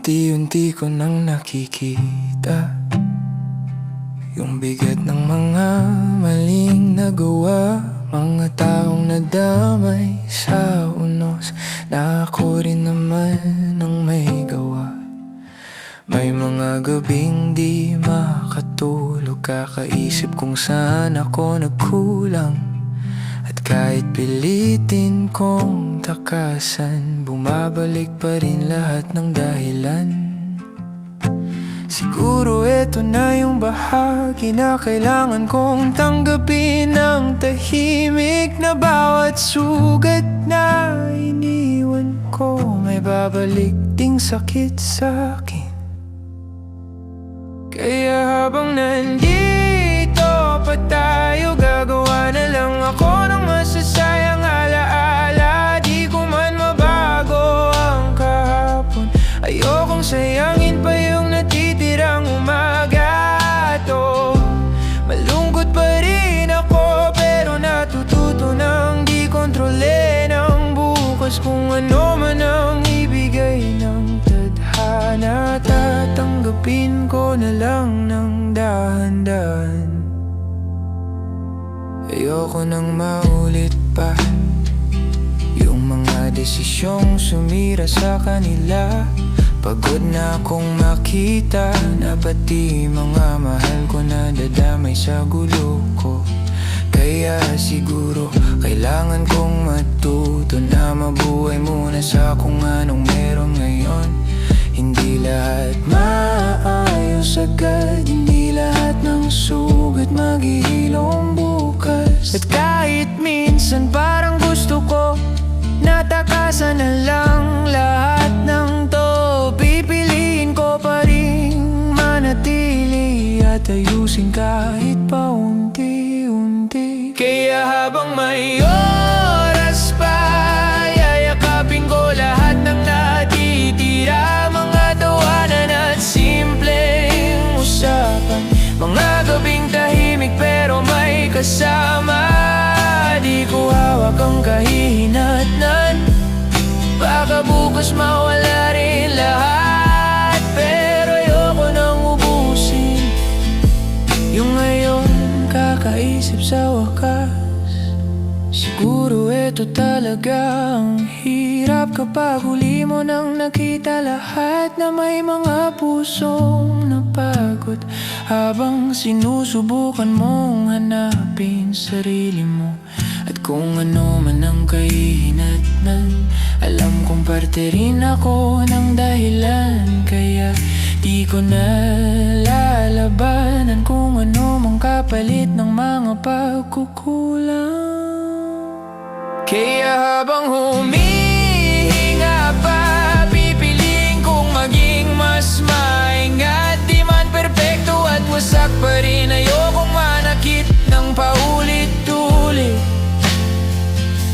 Unti-unti ko nang nakikita yung bigat ng mga maling nagawa, mga taong nadamay sa unos, na ako rin naman ang may gawa. May mga gabing di makatulog, kakaisip kung saan ako nagkulang. At kahit pilitin kong takasan, bumabalik pa rin lahat ng dahilan. Siguro eto na yung bahagi na kailangan kong tanggapin, ng tahimik na bawat sugat na iniwan ko, may babalik ding sakit sa akin. Kaya habang nandito pa tayo, gagawa na lang ako ng masasayang alaala. Di ko man mabago ang kahapon, ayokong sayangin pa yung natitirang umaga to. Malungkot pa rin ako, pero natututo nang di kontrolin ang bukas. Kung ano man ang ibigay ng tadhana, tatanggapin ko na lang ng dahan-dahan. Ayoko nang maulit pa yung mga desisyong sumira sa kanila. Pagod na akong makita na pati mga mahal ko na dadamay sa gulo ko. Kaya siguro kailangan kong matuto na mabuhay muna sa kung anong meron ngayon. Hindi lahat maayos agad, hindi lahat ng sugat maghihilom bukas. At kahit minsan parang gusto ko natakasan na lang lahat ng to, pipiliin ko pa rin manatili at ayusin kahit paunti-unti. Kaya habang may oras pa, yayakapin ko lahat ng natitira, mga tawanan at simpleng usapan, mga gabing tahimik pero may kasama. Di ko hawak ang kahihinatnan, baka bukas mawala rin lahat. Pero ayoko nang ubusin yung ngayon, kakaisip sa wakas. Siguro eto talaga ang hirap, kapag huli mo nang nakita lahat na may mga pusong napagod, habang sinusubukan mong hanapin sarili mo. At kung ano man ang kahihinatnan, alam kong parte rin ako ng dahilan. Kaya di ko na lalabanan kung ano mang kapalit ng mga pagkukulang. Kaya habang humihinga pa, pipiliin kong maging mas maingat. Di man perpekto at wasak pa rin, ayokong manakit ng paulit-ulit.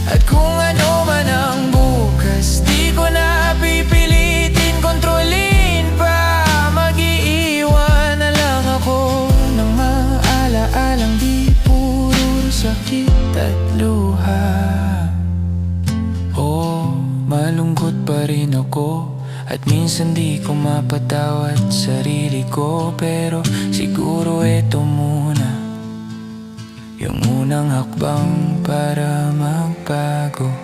At kung ano man ang bukas, di ko na pipilitin kontrolin pa. Mag-iiwan na lang ako ng maala-alang di puro sakit at luha. Oh, malungkot pa rin ako, at minsan di ko mapatawad sarili ko. Pero siguro eto muna yung unang hakbang para magbago.